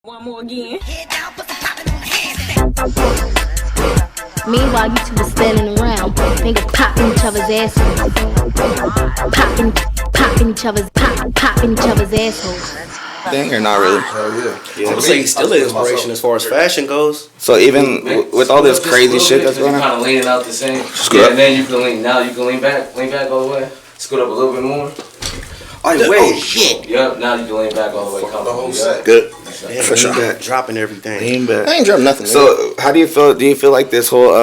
One more again. Meanwhile, you two were standing around, finger popping each other's assholes. Popping each other's assholes. Thing or not really? I would say he's still an inspiration as far as fashion goes. So even with all this crazy shit that's going on, kind of leaning out the same. Yeah, and then you can lean. Now you can lean back all the way. Scoot up a little bit more. oh shit! Yep. Now you can lean back all the way. The whole set. Good. Yeah, for sure. Dropping everything. I ain't dropping nothing. So how do you feel? Do you feel like this whole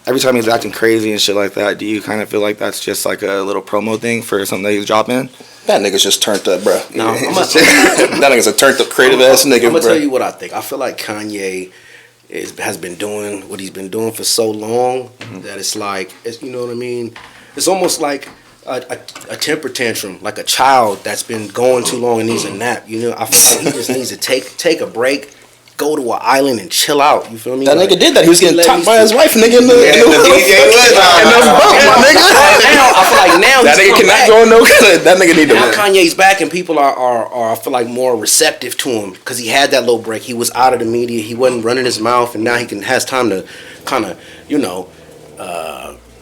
every time he's acting crazy and shit like that? Do you kind of feel like that's just like a little promo thing for something that he's dropping? That nigga's just turned up, bro. No, that nigga's a turned up creative ass nigga, I'm gonna bro. tell you what I think. I feel like Kanye has been doing what he's been doing for so long that it's like, you know what I mean? It's almost like a temper tantrum, like a child that's been going too long and needs a nap. You know, I feel like he just needs to take a break, go to an island and chill out. You feel me? That like, nigga did that. He was getting topped by his wife, nigga, in the boat, my nigga. Now I feel like that nigga cannot go no good. That nigga need to now win. Kanye's back and people are I feel like more receptive to him because he had that little break. He was out of the media. He wasn't running his mouth, and now he has time to kind of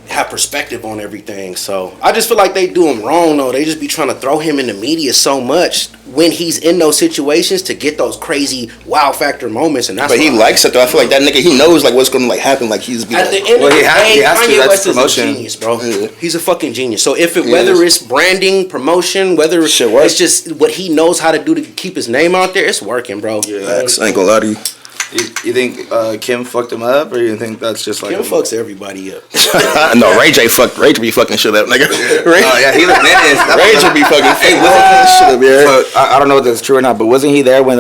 have perspective on everything. So I just feel like they do him wrong though. They just be trying to throw him in the media so much when he's in those situations to get those crazy wow factor moments. And that's But he likes it though. I feel like that nigga, he knows like what's gonna like happen. Like he's at the end of the day, Kanye West is a genius, bro. Yeah. He's a fucking genius. So whether it's branding, promotion, whether Shit works. it's just what he knows how to do to keep his name out there, it's working, bro. Yeah, I ain't gonna lie to you. You think Kim fucked him up, or you think that's just like Kim fucks everybody up. No, Ray J be fucking shit up, nigga. Ray he's a menace. J be fucking Hey, shit up, yeah. So, I don't know if that's true or not, but wasn't he there when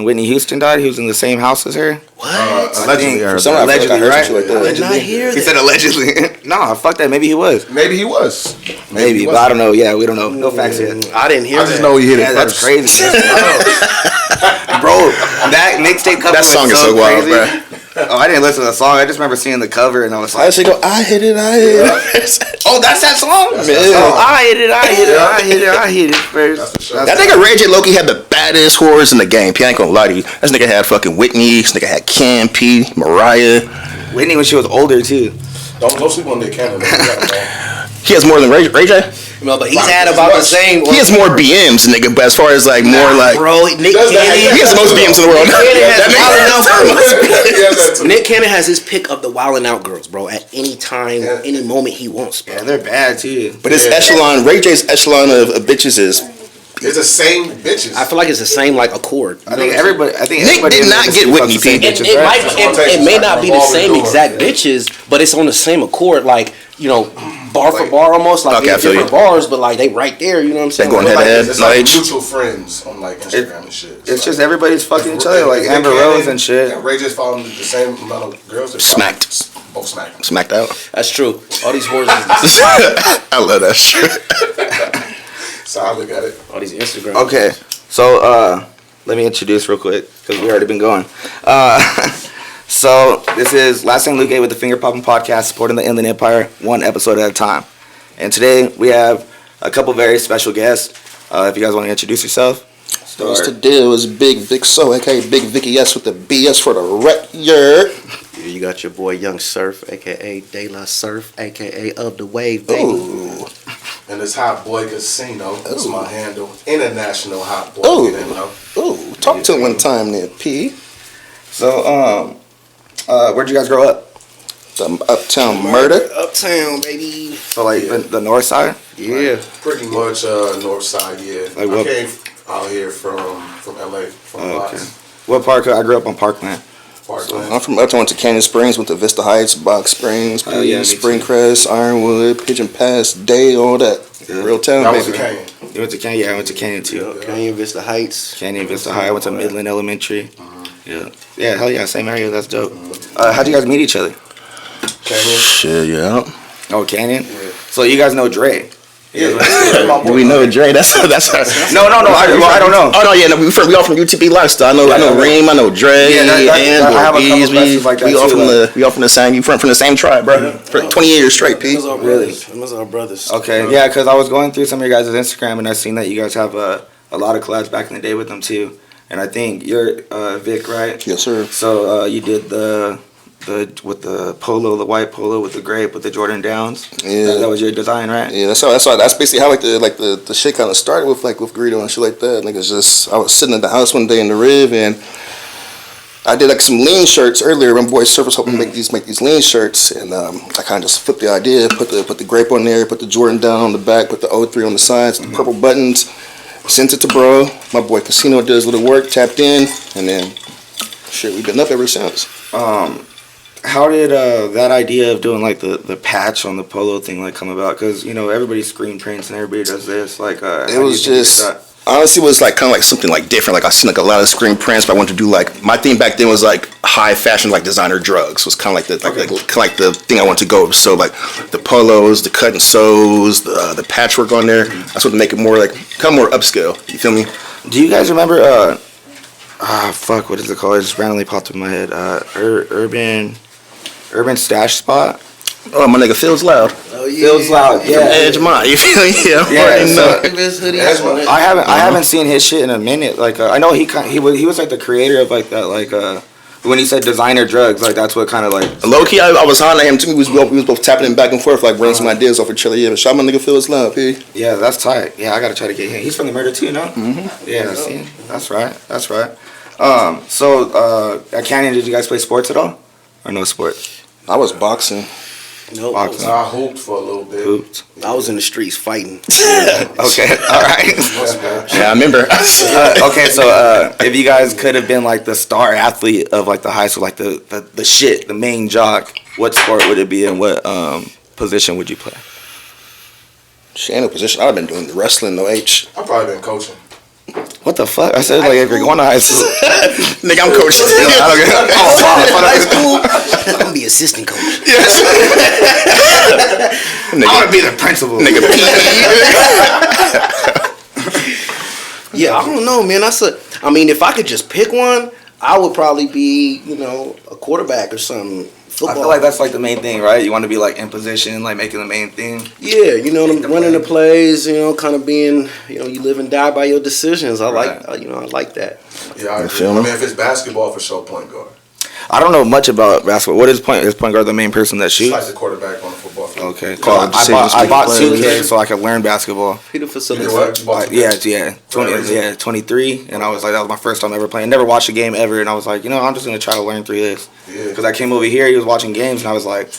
Whitney Houston died? He was in the same house as her. What? Allegedly, Allegedly, right? I did not hear He that. said allegedly. No, fuck that. Maybe he was. Maybe he was. Maybe, but I don't know. Yeah, we don't know. No facts yet. I didn't hear I just know he hit Yeah, it that's first. crazy. Bro, that mixtape cover That song is so wild, crazy. bro. Oh, I didn't listen to the song. I just remember seeing the cover and I was I like, actually go, I hit it. "Oh, that's that song." Oh, I hit it first. That nigga Ray J Loki had the baddest whores in the game. P, I ain't gonna lie to you. This nigga had fucking Whitney. This nigga had Cam P, Mariah. Whitney when she was older too. Don't sleep on Nick Cannon. He has more than Ray J. No, but he's had about the same. He has more BMs, nigga. But as far as like more like, Bro, Nick Cannon. he has the most BMs in the world. Nick Cannon has his pick of the Wildin' Out girls, bro. At any time, any moment he wants, bro. Yeah, they're bad too. But his echelon, Ray J's echelon of bitches is. It's the same bitches. I feel like it's the same like accord. I think everybody. Nick did not get Whitney, P. It may not be the same exact bitches, but it's on the same accord. Like, you know, bar for bar almost. Like Okay, I feel different you. bars, but like they right there. You know what I'm saying? They going Like, head to head. It's No like age. mutual friends on like Instagram and shit. It's just everybody's fucking each other, like Amber Rose and shit. And Ray just following the same amount of girls. That Smacked. Both smacked. Smacked out. That's true. All these whores, I love that shit. So I look at it. all these Instagram. Okay, so let me introduce real quick because we already been going. So this is Last Name Luke A with the Finger Popping Podcast, supporting the Inland Empire one episode at a time. And today we have a couple very special guests. If you guys want to introduce yourself. What's the deal? It's Big VickSoHo, aka Big Vicky S with the BS for the record. You got your boy Young Surf, aka De La Surf, aka Of the Wave, baby. Ooh. And it's Hot Boy Casino. That's my handle. International Hot Boy. Ooh. You know? Ooh. Talk to him one time there, P. So where'd you guys grow up? The Uptown Murder. Uptown, baby. So like the north side? Yeah. Pretty much north side, yeah. Like what? I came out here from LA, from Okay. Watts, What park? I grew up on Parkland. Parkland. I'm from Uptown, went to Canyon Springs, went to Vista Heights, Box Springs, Oh, yeah, me too. Springcrest, Ironwood, Pigeon Pass, Day, all that. Yeah. Real town, That was baby. the Canyon. You went to Canyon? Yeah, I went to Canyon too. Canyon Vista Heights. Canyon Vista High. I went to Midland Elementary. Yeah. Yeah, hell yeah, same area. That's dope. How'd you guys meet each other? Canyon. Shit, yeah. Oh, Canyon? So you guys know Dre? Yeah. Do we know Dre? That's No, I don't know. Oh no, yeah, no, we all from UTP lifestyle. I know Reem, I know Dre, Yeah, and I have a couple Bees. friends like that We all too, from like- we all from the same. You from the same tribe, bro? For 20 years straight, P. Those are Really? brothers. Those are brothers. Okay, yeah, because I was going through some of your guys' Instagram and I seen that you guys have a lot of collabs back in the day with them too. and I think you're Vic, right? Yes, sir. So you did the with the polo, the white polo with the grape with the Jordan Downs. Yeah. That was your design, right? Yeah, that's basically how the shit kind of started with Greedo and shit like that. Like, it's just, I was sitting at the house one day in the Riv, and I did like some lean shirts earlier. My boy Surface helped me make these lean shirts, and I kind of just flipped the idea, put the grape on there, put the Jordan down on the back, put the O3 on the sides, the purple buttons, sent it to bro. My boy Casino did his little work, tapped in, and then shit, we've been up ever since. How did that idea of doing like the patch on the polo thing like come about? Because everybody screen prints and everybody does this. Like it was just. Honestly, it was like kind of like something like different. Like I seen like a lot of screen prints, but I wanted to do like my thing back then was like high fashion, like designer drugs. Was kind of like the thing I wanted to go. So like the polos, the cut and sews, the patchwork on there. That's what to make it more like kind of more upscale. You feel me? Do you guys remember? What is it called? It just randomly popped in my head. Urban Stash Spot. Oh, my nigga feels loud. Oh yeah. Feels loud. Yeah. Edge mine. You feel me? Yeah. So, hoodie. I haven't seen his shit in a minute. Like I know he was like the creator of like that when he said designer drugs, like that's what kind of like low key. I was on him too. We was both tapping him back and forth, like running some ideas off each other. Yeah, shout my nigga feels loud, P. Yeah, that's tight. Yeah, I gotta try to get him. He's from the Murder too, no? Mm-hmm. Yeah, see, that's right. So at Canyon, did you guys play sports at all, or no sports? I was boxing. Nope. Boxing. I hooped for a little bit. Hooped. I was in the streets fighting. Okay, all right. Yeah, I remember. Okay, so if you guys could have been like the star athlete of like the high school, like the shit, the main jock, what sport would it be and what position would you play? Shit, ain't no position. I've been doing the wrestling, no H. I've probably been coaching. What the fuck? I said like if you're going to high school. Nigga, I'm coaching. I don't get High school. I'm gonna be assistant coach. I want to be the principal. Nigga, Yeah, I don't know, man. I mean, if I could just pick one, I would probably be, a quarterback or something. Football. I feel like that's like the main thing, right? You want to be like in position, like making the main thing. Yeah, running the plays, kind of being, you live and die by your decisions. I like that. Yeah, I agree. I mean, if it's basketball, for sure, point guard. I don't know much about basketball. What is point guard the main person that It's shoots? like the quarterback on the football field. Okay, Call cool. it decisions, I bought making plays. 2K so I could learn basketball. Peter You facility. know what? You bought Yeah, 23, and I was like, that was my first time ever playing. Never watched a game ever, and I was like, I'm just gonna try to learn through this. Yeah. Because I came over here, he was watching games, and I was like,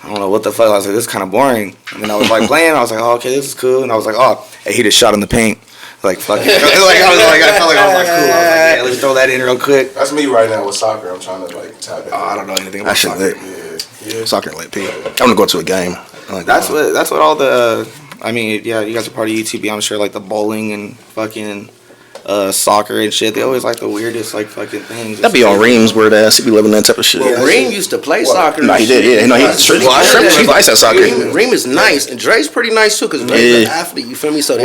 I don't know what the fuck. I was like, this is kind of boring. And then I was like playing, I was like, oh, okay, this is cool. And I was like, oh, hey, he just shot in the paint. Like fuck it. I felt like I was like cool. I was like, yeah, let's throw that in real quick. That's me right now with soccer. I'm trying to like tap in. Oh, I don't know anything I about should soccer. lit. Yeah. Soccer lit, P. I want to go to a game. That's what all the. I mean, yeah, you guys are part of UTB. I'm sure like the bowling and fucking soccer and shit. They always like the weirdest like fucking things. That'd be on Reem's weird ass. He be living that type of shit. Well, Reem used to play soccer. No, he did. Yeah, no, he's nice at soccer. Reem is nice, and Dre's pretty nice too, because Dre's an athlete. You feel me? So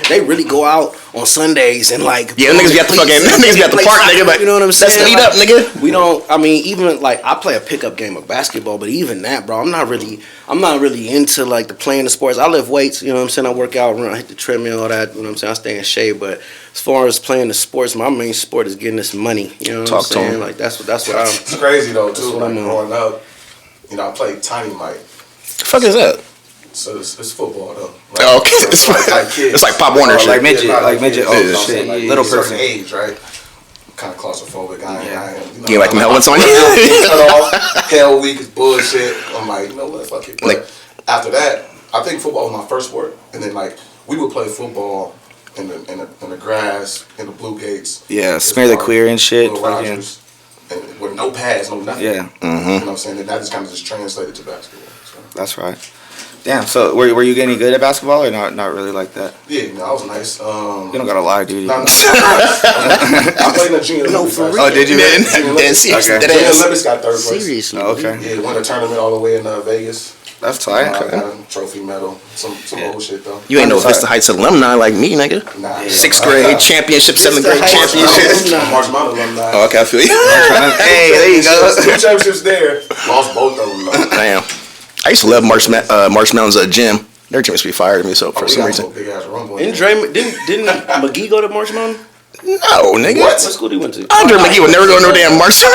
they really go out on Sundays and like Niggas got the fucking niggas got the park, nigga. But you know what I'm saying? Let's meet up, nigga. We don't. I mean, even like I play a pickup game of basketball, but even that, bro, I'm not really into like the playing the sports. I lift weights. You know what I'm saying? I work out, run, I hit the treadmill, all that. You know what I'm saying? I stay in shape, but as far as playing the sports, my main sport is getting this money. You know what I'm saying? Like that's what I'm. It's crazy though too. what Like I'm on. growing up, I played Tiny Mike. The fuck is that? So it's football though. Oh, okay. It's like kids. It's like Pop Warner shit. like midget, not like midget. kids, Oh you know what I'm shit, saying? Like, little it's like person. age, right? Kind of claustrophobic. I am. You like them helmets on you? Cut off. Hell week is bullshit. I'm like, you know what? Fuck it. But Like- after that, I think football was my first sport, and then like we would play football in the grass, in the Blue Gates. Yeah, smear the queer and shit. Little Fucking, Rogers, and with no pads, no nothing. yeah, You know what I'm saying? And that just kind of just translated to basketball. So. that's right. Damn. So were you getting good at basketball or not really like that? Yeah, I was nice. You don't gotta lie, dude. No, I played in the junior Olympics. for last real? Oh, did you? year. Man? Junior Olympics. Seriously, Okay. that Junior ass. Olympics got third place. Seriously. Oh, okay, Yeah, won a tournament all the way in Vegas. that's tight. I got a trophy medal. Some old shit though. You ain't no Sorry. Vista Heights alumni like me, nigga. Nah, Sixth grade championship, seventh grade Heights championship. alumni. March Mountain alumni. Oh, okay, I feel you. Hey, there you go. Two championships there. Lost both of them though. Damn. I used to love Marsh Mountain's gym. Their gym used to be fired to me, so for We some got reason. a big ass rumble. Didn't McGee go to Marsh Mountain? No, nigga. What school did he went to? Andre McGee would never go to no damn Marshall.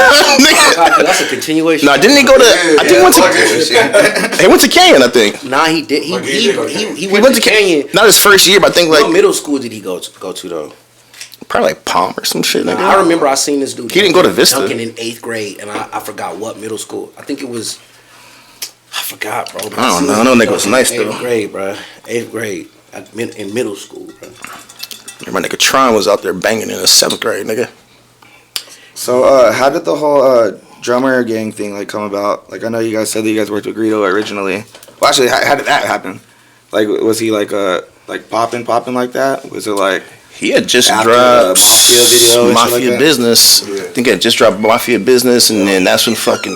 That's a continuation. No, didn't he go to? I think he went to. He went to Canyon, I think. Nah, he did. He went to Canyon. Not his first year, but I think like What middle school did he go to though? probably like Palm or some shit. Nigga. I remember I seen this dude. He didn't go to Vista. Dunking in 8th grade, and I forgot what middle school. I think it was. I forgot, bro. I don't know. I know nigga was nice though. 8th grade, bro. 8th grade in middle school, bro. My nigga Tron was out there banging in the 7th grade, nigga. So, how did the whole drummer gang thing like come about? Like, I know you guys said that you guys worked with Greedo originally. Well, actually, how did that happen? Like, was he like popping like that? Was it like He had just after dropped the Mafia video and shit Mafia like that? Business. I think he had just dropped Mafia Business, and then that's when fucking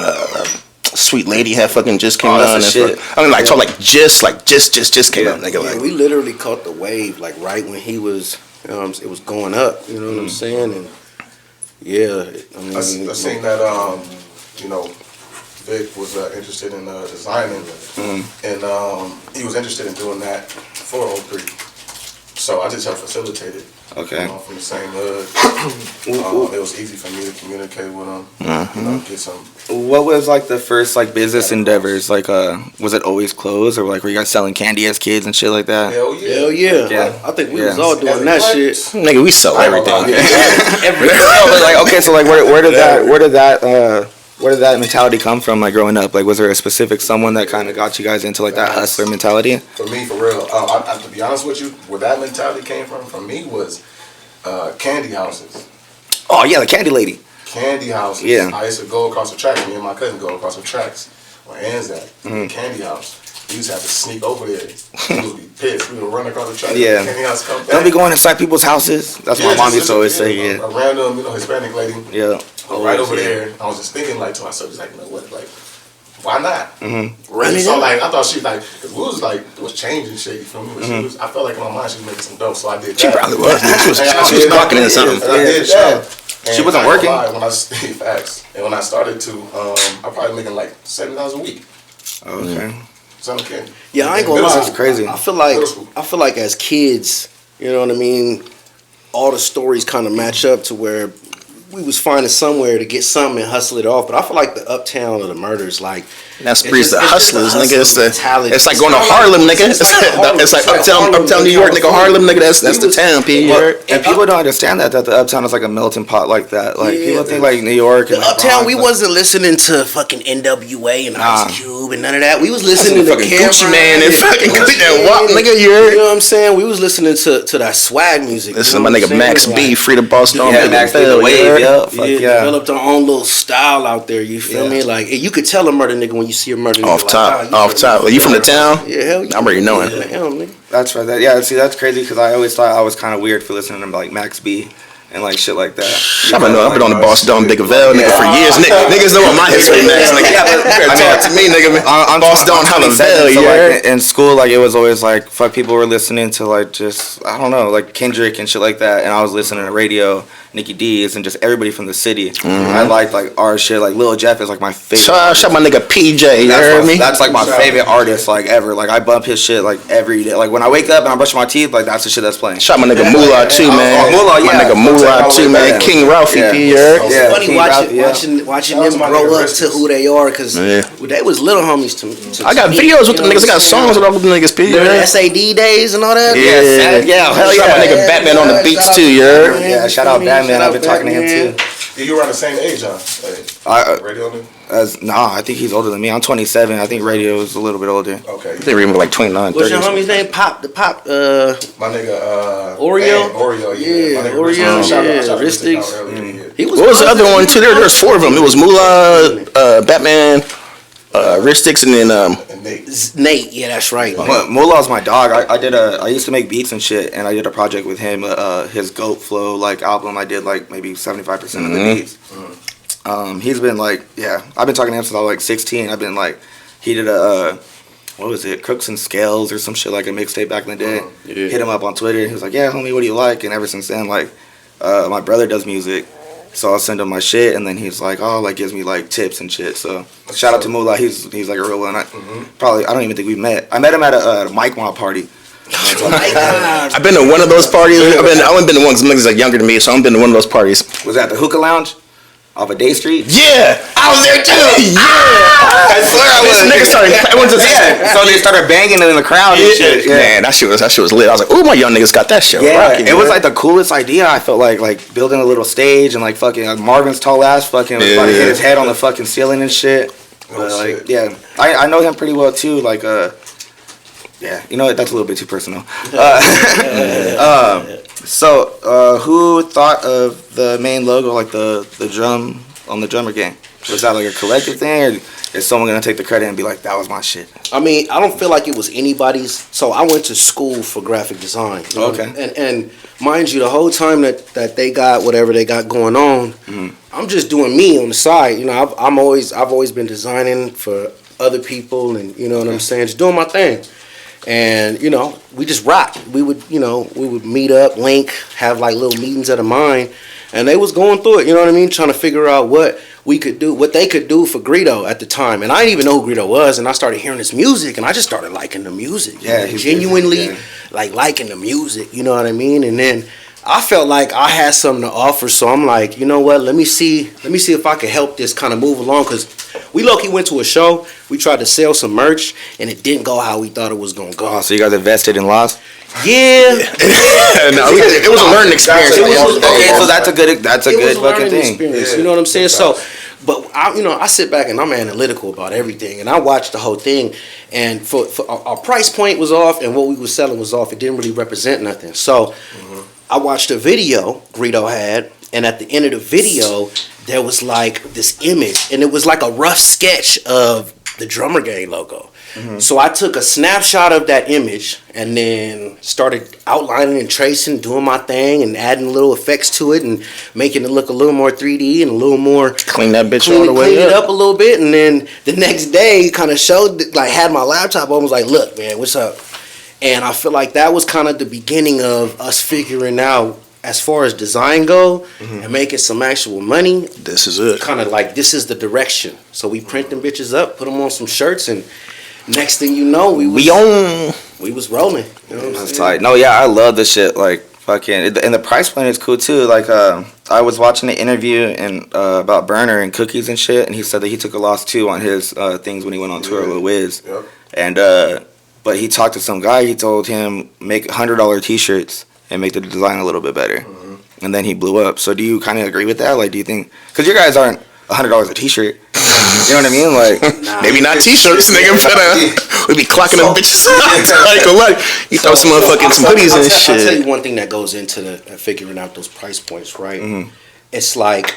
Sweet Lady had fucking just came Oh, out. that's And the shit. I mean, like, told like just came out, nigga. Yeah, Like, we literally caught the wave like right when he was, it was going up. You know what I'm saying? And yeah, I mean, I seen that Vic was interested in designing, and he was interested in doing that for O3. So I just helped facilitate it. Okay. From the same hood. It was easy for me to communicate with him. Get some. What was like the first like business endeavors? Like, was it always clothes, or like were you guys selling candy as kids and shit like that? Hell yeah. hell yeah. Yeah. I think we Yeah. was all doing that shit. nigga, we sell everything. No, but like, okay, so like, where did that mentality come from? Like growing up, like was there a specific someone that kind of got you guys into like that hustler mentality? For me, for real. To be honest with you, where that mentality came from me was candy houses. Oh yeah, the candy lady. Candy houses. Yeah. I used to go across the tracks. Me and my cousin go across the tracks where Ann's at. Candy house. We used to have to sneak over there. We would be pissed. We would run across the tracks. Yeah. Candy house come back. Don't be going inside people's houses. That's what my mom used to always say. Yeah. A random, Hispanic lady. Yeah. Right over there. I was just thinking like to myself, just like, you know what, like, why not? Run it So up. like, I thought she like, cause we was like, it was changing shit. You feel me? But she was, I felt like in my mind she was making some dope, so I did that. She probably was. She was And I clocking did that. into something. And I did Yeah, that. And She wasn't I ain't working? gonna lie, when I facts, and when I started to, I probably making like $7 a week. Okay. Selling candy. Yeah, I ain't gonna Middle lie. school. crazy. I feel like Middle school. as kids, you know what I mean. All the stories kind of match up to where we was finding somewhere to get something and hustle it off. But I feel like the uptown or the murders, like That's it's breeds just- the it's just hustlers, the nigga. hustler It's like mentality. going to Harlem, nigga. It's like Harlem. It's like It's like Harlem uptown in New York, nigga. California. Harlem, nigga. That's the town, P. You heard? And people don't understand that the uptown is like a melting pot like that. Like Yeah. people think like New York The and like, uptown, we Bronx, like- wasn't listening to fucking NWA and Nah. Ice Cube and none of that. We was listening to Fucking Cameron Gucci Man and fucking Gucci that Man. WAP, nigga. You You heard? know what I'm saying? We was listening to that swag music. Listen to you my know nigga what I'm Max saying? B, Like, Free the Boss Stone, Yeah, Big Max Bell, B, the you wave, heard? yeah. Fuck yeah. developed our own little style out there. You feel Yeah. me? Like you could tell a murder nigga when you see a murder nigga. Off like, top, ah, you off from- top. Are you from the town? Yeah, hell yeah. I'm already knowing. Yeah, damn, nigga. That's right. Yeah, see, that's crazy because I always thought I was kind of weird for listening to like Max B and like shit like that. I've been on the Boss Dome, Big Bell, nigga, for years. Niggas know what my history next, nigga. Yeah, but You better talk to me, nigga. I'm Boss Dome, Holla 27, Bell, so you heard? like in school, like it was always like fuck. People were listening to like just I don't know, like Kendrick and shit like that, and I was listening to radio, Nikki D's, and just everybody from the city. I liked like our shit. Like Lil Jeff is like my favorite. Shout my nigga PJ, you heard me? That's like my favorite artist like ever. Like I bump his shit like every day. Like when I wake up and I'm brushing my teeth, like that's the shit that's playing. Shout my nigga Moolah too, man. Moolah, My yeah. nigga Moolah too, man. Yeah. King Ralphie, Yeah. P, you heard? It's Yeah, funny King watching Ralph, yeah. watching Shout out them to my grow nigga up to Riskus. who they are because Yeah. they was little homies to I got me, videos with you them know niggas. I got what I'm songs with saying? all them niggas, P, you During the heard? SAD days and all that. Yeah, hell yeah. My nigga Batman on the beats too, you heard? Yeah, shout out Batman. I've been talking to him too. Yeah, you around the same age, huh? Like, radio nigga? Nah, I think he's older than me. I'm 27. I think radio is a little bit older. Okay. They were even like 29, What's 30. your homie's name? Pop. My nigga, Oreo? Oreo, yeah. Yeah, My nigga Oreo, Ristik. Shout out- yeah, shout out to Ristik Ristics. out earlier, yeah. He What was the other one too? There was four of them. It was Moolah, Batman, Ristics, and then And Nate. Nate. Yeah, that's right. Mullah's my dog. I used to make beats and shit, and I did a project with him. His Goat Flow like album. I did like maybe 75% of the beats. He's been like, yeah. I've been talking to him since I was like 16. I've been like, he did a what was it, Crooks and Scales or some shit, like a mixtape back in the day. Hit him up on Twitter. He was like, yeah, homie, what do you like? And ever since then, like, my brother does music. So I'll send him my shit, and then he's like, oh, like gives me like tips and shit. So shout out to Moolah, he's like a real one. I don't even think we met. I met him at a Mike Mob party. Oh my God. I've been to one of those parties. I only been to one because niggas like younger than me, so I've been to one of those parties. Was that the hookah lounge off of Day Street? Yeah, I was there too. yeah. I swear I was. Niggas started. Everyone's just So they started banging in the crowd and shit. Yeah. Man, that shit was lit. I was like, ooh, my young niggas got that shit. Yeah, rocking, it was man. like the coolest idea. I felt like building a little stage and like fucking Marvin's tall ass fucking was about to hit his head on the fucking ceiling and shit. But like, yeah, I know him pretty well too. Like, yeah, you know what? That's a little bit too personal. So, who thought of the main logo, like the drum on the drummer gang? Was that like a collective thing, or is someone gonna take the credit and be like, "That was my shit"? I mean, I don't feel like it was anybody's. So I went to school for graphic design. You know? Okay. And mind you, the whole time that they got whatever they got going on, I'm just doing me on the side. You know, I've always been designing for other people, and you know what I'm saying, just doing my thing. And you know, we just rock. We would meet up, link, have like little meetings at a mine, and they was going through it. You know what I mean, trying to figure out what we could do, what they could do for Greedo at the time. And I didn't even know who Greedo was, and I started hearing his music, and I just started liking the music. Yeah, genuinely liking the music. You know what I mean? And then I felt like I had something to offer, so I'm like, you know what? Let me see if I could help this kind of move along, because we low-key went to a show. We tried to sell some merch, and it didn't go how we thought it was gonna go. Oh, so you guys invested and lost? Yeah. No, it was a learning experience. Okay, so that's a good fucking learning thing. experience. You know what I'm saying? So, but I sit back and I'm analytical about everything, and I watched the whole thing. And for our price point was off, and what we were selling was off. It didn't really represent nothing. So, I watched a video Greedo had, and at the end of the video, there was like this image, and it was like a rough sketch of the Drummer Gang logo. So I took a snapshot of that image and then started outlining and tracing, doing my thing, and adding little effects to it and making it look a little more 3D and a little more Clean that bitch all the way clean it up. up a little bit. And then the next day, kind of showed, like, had my laptop on, was like, "Look, man, what's up?" And I feel like that was kind of the beginning of us figuring out, as far as design go, and making some actual money. This is it. Kind of like, this is the direction. So we print them bitches up, put them on some shirts, and next thing you know, we was rolling. You know what I'm That's saying? tight. No, yeah, I love this shit. Like fucking, and the price point is cool too. Like, I was watching an interview and about Burner and cookies and shit, and he said that he took a loss too on his things when he went on tour with Wiz. Yep. And but he talked to some guy. He told him make $100 T-shirts and make the design a little bit better. And then he blew up. So do you kind of agree with that? Like, do you think, because your guys aren't $100 a T-shirt? You know what I mean? Like, Maybe not T-shirts, nigga. But we be clocking them bitches out. Like, you throw some motherfucking some hoodies and shit. I'll tell you one thing that goes into the figuring out those price points, right? It's like,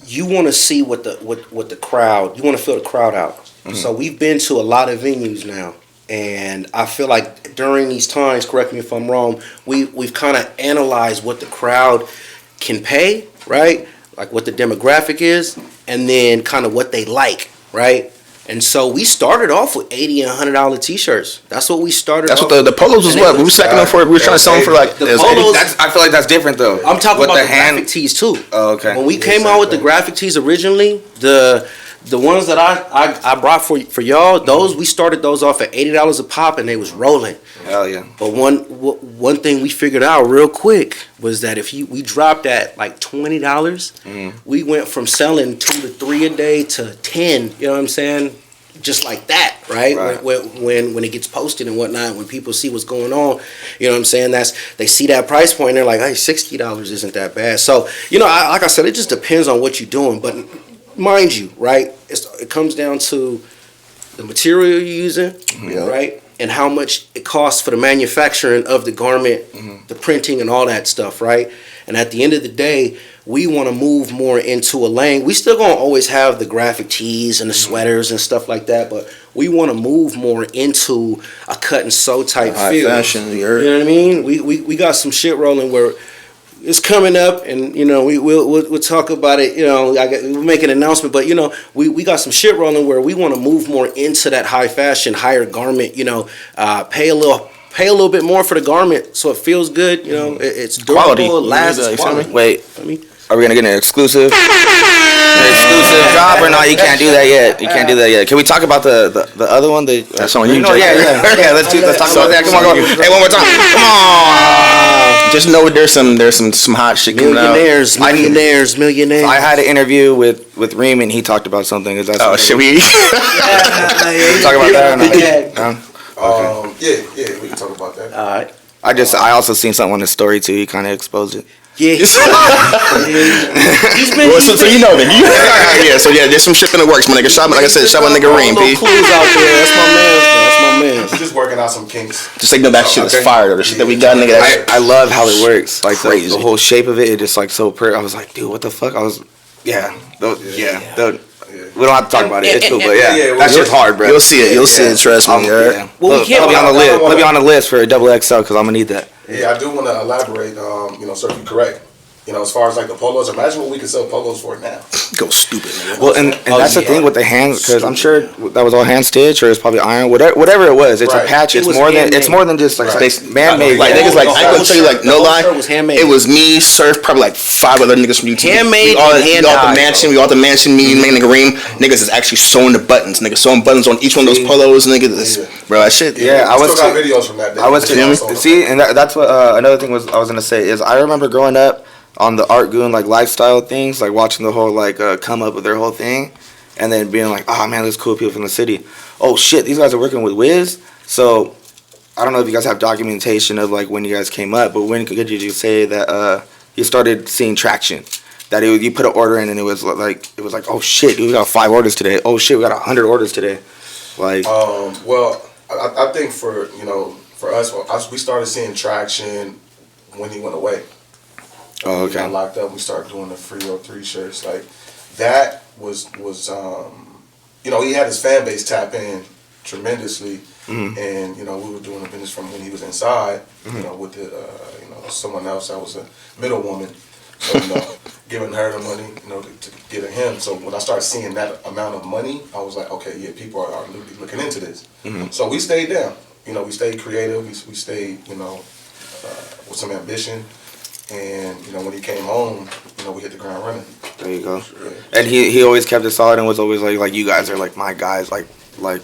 you want to see what the crowd, you want to feel the crowd out. So we've been to a lot of venues now, and I feel like during these times, correct me if I'm wrong, we've kind of analyzed what the crowd can pay, right? Like what the demographic is, and then kind of what they like, right? And so we started off with $80 and $100 T-shirts. That's what we started. That's off what the polos was. What we were stacking them for. We were trying to sell them for like the it was polos. I feel like that's different though. I'm talking With about the graphic tees too. Oh, okay. When we came out with the graphic tees originally, the ones that I brought for y'all, those we started those off at $80 a pop, and they was rolling. Hell yeah. But one thing we figured out real quick was that if we dropped at like $20, we went from selling 2 to 3 a day to 10. You know what I'm saying? Just like that, right? When it gets posted and whatnot, when people see what's going on, you know what I'm saying? They see that price point, and they're like, "Hey, $60 isn't that bad." So like I said, it just depends on what you're doing. But mind you, right? It comes down to the material you're using, right? And how much it costs for the manufacturing of the garment, the printing and all that stuff, right? And at the end of the day, we want to move more into a lane. We still going to always have the graphic tees and the sweaters and stuff like that, but we want to move more into a cut and sew type feel. fashion, you know what I mean? We got some shit rolling where it's coming up, and we'll talk about it. We'll make an announcement, but we got some shit rolling where we want to move more into that high fashion, higher garment. Pay a little bit more for the garment so it feels good. It's durable, Quality. it lasts. You feel me? Wait, are we gonna get an exclusive? exclusive drop or no? You can't do that yet. You can't do that yet. Can we talk about the other one? That's on you, know, Jay. yeah. Let's talk about that. Come on, go. Hey, one more time. Come on. Just know there's some hot shit coming out. Millionaires. I had an interview with Reem and he talked about something. Is that Oh, something? should we? Talk about that or not? Yeah, we can talk about that. All right. I also seen something on his story too. He kind of exposed it. Yeah. Well, so you know then. So there's some shit in the works, my nigga. Like I said, shot my nigga Reem, B. Clues out there. That's my man. That's my man. Just working out some kinks. Just like, no, that shit is fire, though. The shit that we got, nigga. I love how it works. Like Crazy. the whole shape of it. It just like so pretty. I was like, dude, what the fuck? I was, We don't have to talk about it. It's cool, but that's just hard, bro. You'll see it. You'll see it. Trust me. Yeah. Well, Look, put me on the list. Put me on the list for a double XL because I'm gonna need that. Yeah, I do want to elaborate. So if you're correct, as far as like the polos, imagine what we could sell polos for now. Go stupid, nigga. Well, and that's the thing with the hands, because I'm sure that was all hand stitch or it's probably iron, whatever it was. It's a patch. It's more than just like man-made. Like niggas, like I ain't gonna tell you, like, no lie. It was handmade. It was me, Surf, probably like 5 other niggas from UT. Handmade We all and hand at dyed, the mansion. We all at the mansion. Me and nigga Reem. Niggas is actually sewing the buttons. Niggas sewing buttons on each one of those polos. Niggas, bro, that shit. Yeah, I still got videos from that day. I was see, and that's what another thing was I was gonna say is I remember growing up on the Art Goon like lifestyle things, like watching the whole like come up with their whole thing, and then being like, oh man, there's cool people from the city. Oh shit, these guys are working with Wiz. So I don't know if you guys have documentation of like when you guys came up, but when could you say that you started seeing traction? That you put an order in and it was like oh shit, dude, we got 5 orders today. Oh shit, we got 100 orders today. Like well, I think for us, we started seeing traction when he went away. Oh, okay. We got locked up. We started doing the 303 shirts. Like that was he had his fan base tap in tremendously, and we were doing the business from when he was inside. With the someone else that was a middle woman, so giving her the money, to give to him. So when I started seeing that amount of money, I was like, okay, yeah, people are looking into this. So we stayed down. We stayed creative. We stayed with some ambition. And when he came home, we hit the ground running. There you go. Yeah. And he always kept it solid and was always like you guys are like my guys, like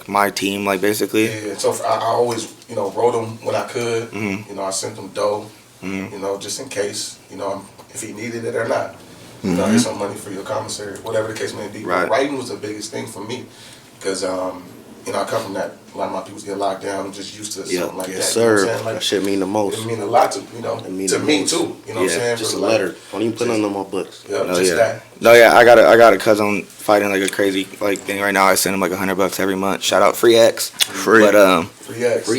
my team, like basically. Yeah. So I always wrote him when I could. I sent him dough. Just in case if he needed it or not. Here's some money for your commissary, whatever the case may be. Right. Writing was the biggest thing for me because I come from that. A lot of my people get locked down. I'm just used to something like that. Yes, sir. That shit mean the most. It mean a lot to to me too. You know what I'm saying? Just a letter. Don't even put it on my books. Yeah, that. No, yeah, I got a cousin fighting like a crazy like thing right now. I send him like $100 every month. Shout out Free X. Free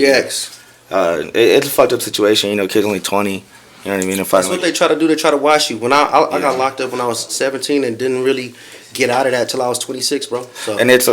X. It's a fucked up situation. Kids only 20. You know what I mean? That's what they try to do. They try to wash you. When I got locked up when I was 17 and didn't really get out of that till I was 26, bro. So, and it's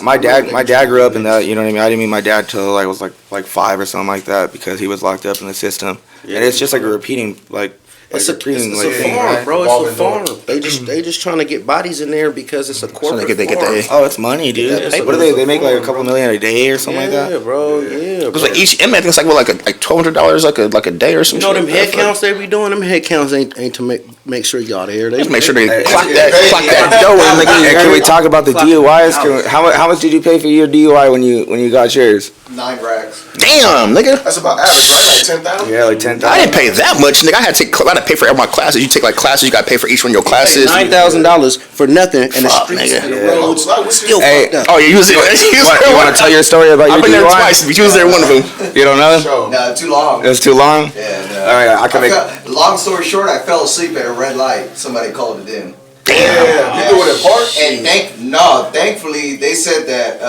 my dad grew up in that. You know what I mean? I didn't meet my dad till I was like 5 or something like that because he was locked up in the system. Yeah, and it's just like a repeating like. It's a farm, bro. It's a farm. They just trying to get bodies in there because it's a corporate farm. It's money, dude. What do they make like a couple million a day or something like that? Yeah, bro. Yeah. Because like each inmate, I think it's like $1,200 like a day or something. Them head counts they be doing. Them head counts ain't to make sure y'all there. They just make sure they clock that dough in. Can we talk about the DUIs? How much did you pay for your DUI when you got yours? 9 racks. Damn, nigga. That's about average, right? Like 10,000. Yeah, like 10,000. I didn't pay that much, nigga. I had to pay for all my classes. You take like classes, you got to pay for each one of your classes. $9,000 for nothing, and the streets and the roads still fucked up. Oh, yeah, you was there. You want to tell your story about your DUI? I've been there twice, but you was there one of them. You don't know? No, too long. It was too long? Yeah, no. All right, I can make. Long story short, I fell asleep at a red light. Somebody called it in. Damn. You doing it park? And thankfully, they said that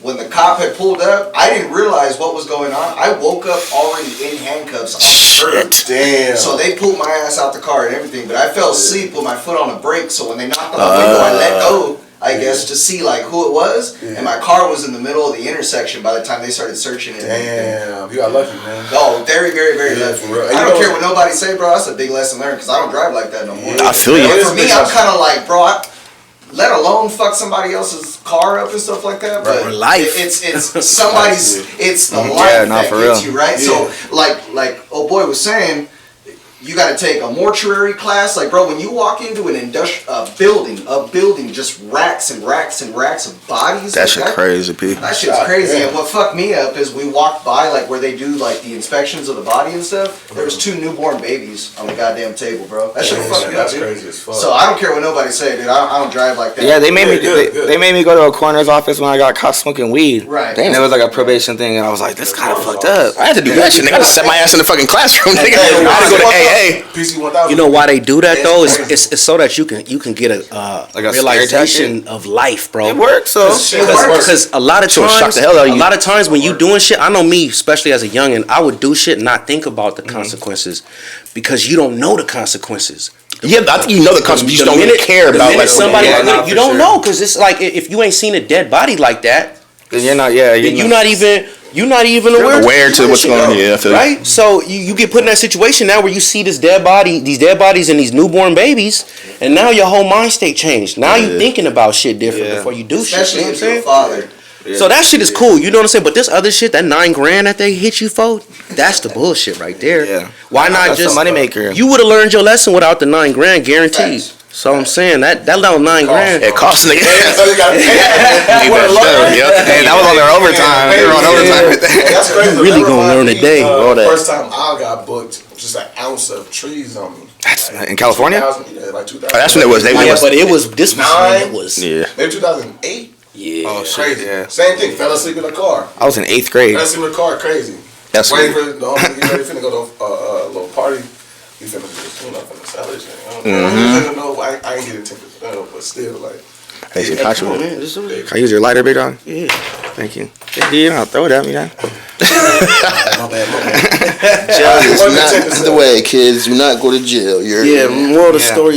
when the cop had pulled up, I didn't realize what was going on. I woke up already in handcuffs on the curb. Damn. So they pulled my ass out the car and everything, but I fell asleep with my foot on the brake. So when they knocked on the window, I let go, I guess, to see like who it was. And my car was in the middle of the intersection by the time they started searching it. Damn, you got lucky, man. Oh, very, very, very lucky. I don't care what nobody say, bro. That's a big lesson learned because I don't drive like that no more. I feel you. For me, I'm kind of like, bro, let alone fuck somebody else's car up and stuff like that. But life. It's somebody's. It's the life that gets you, right? Yeah. So like old boy was saying, you got to take a mortuary class. Like, bro, when you walk into an building a building, just racks and racks and racks of bodies. That shit crazy, P. That shit's crazy. And what fucked me up is we walked by like where they do like the inspections of the body and stuff. There was 2 newborn babies on the goddamn table, bro. That shit fucked me up, dude. Crazy as fuck. So I don't care what nobody say, dude. I don't drive like that. Yeah, they made me. They made me go to a coroner's office when I got caught smoking weed. Right. And it was like a probation thing, and I was like, this kind of fucked up. I had to do that shit. Nigga, I just set my ass in the fucking classroom. Nigga, I had to go to AA. PC 1000. You know why they do that though? It's so that you can get a Like a realization of life, bro. It works, so. Because a lot of Sure, shock times, the hell out of a you. lot of times when you doing shit, I know me, especially as a youngin', I would do shit and not think about the consequences because you don't know the consequences. Yeah, I think you know the concept. You just don't really care the about minute like somebody. Yeah, no, you for don't sure. know because it's like if you ain't seen a dead body like that, Then you're not. Yeah, then you're not even aware to what's going on. Yeah, I feel you. right? So you get put in that situation now where you see these dead bodies and these newborn babies, and now your whole mind state changed. Now you thinking about shit different before you do Especially shit. if You know you're a what I'm saying? father. So that shit is cool, you know what I'm saying? But this other shit, that $9,000 that they hit you for, that's the bullshit right there. Yeah. Why not That's just the moneymaker. You would have learned your lesson without the $9,000 guaranteed. Facts. So I'm saying that little $9,000. It costs nigga. So you got to pay. Hey, that was on their overtime. They were on overtime right there. That's crazy. Really gonna learn today. All that. First time I got booked, just an ounce of trees on me. That's in California. 2000, yeah, like 2000. That's when it was. They Yeah, was. but it was this was when it was. Yeah. Maybe 2008. Yeah. Oh shit. Crazy. Yeah. Same thing. Fell asleep in the car. I was in 8th grade. Fell asleep in the car. Crazy. That's waiting weird. for the homie to get ready. Finna go to a little party. We finna just, finna sell it. I don't know. I ain't getting tickets, but still, like. They should yeah, catch Come on, me. man. Just do it. Can I use your lighter, big dog? Yeah. Thank you. You don't throw it at me, man. My bad. Jail is not the way, kids. Do not go to jail. Yeah, moral of the Yeah. story.